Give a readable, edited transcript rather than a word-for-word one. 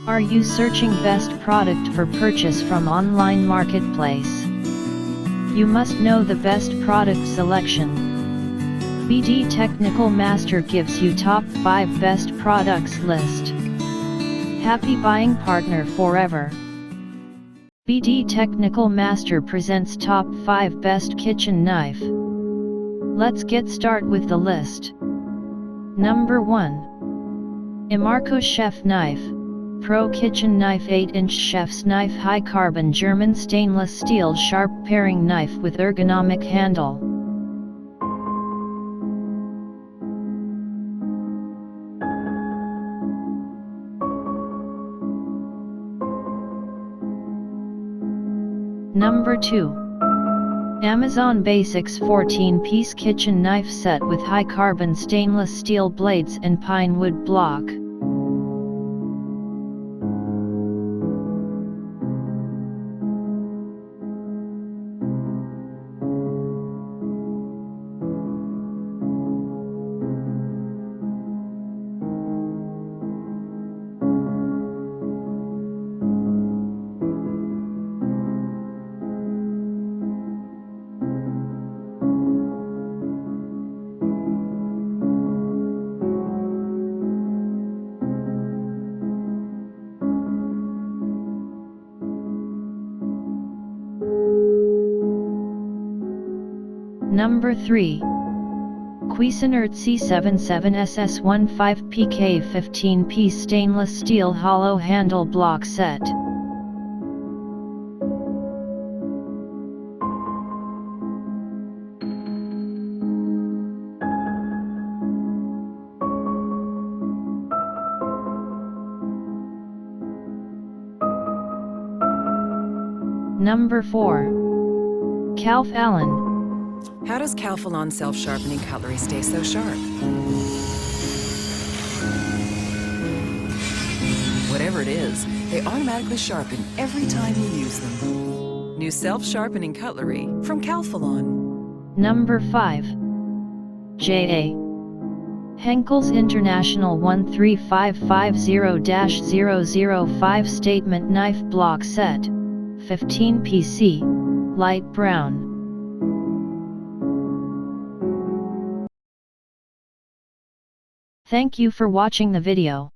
Are you searching best product for purchase from online marketplace? You must know the best product selection. BD Technical Master gives you top 5 best products list. Happy buying partner forever. BD Technical Master presents top 5 best kitchen knife. Let's get started with the list. Number 1. Imarco Chef Knife Pro Kitchen Knife 8-inch Chef's Knife High Carbon German Stainless Steel Sharp Paring Knife with Ergonomic Handle. Number 2. Amazon Basics 14-piece kitchen knife set with high carbon stainless steel blades and pine wood block. Number 3. Cuisinart C77SS15PK 15-piece stainless steel hollow handle block set. Number 4. Calf Allen. How does Calphalon self-sharpening cutlery stay so sharp? Whatever it is, they automatically sharpen every time you use them. New self-sharpening cutlery from Calphalon. Number 5. J.A. Henkel's International 13550-005 Statement Knife Block Set, 15 PC, light brown. Thank you for watching the video.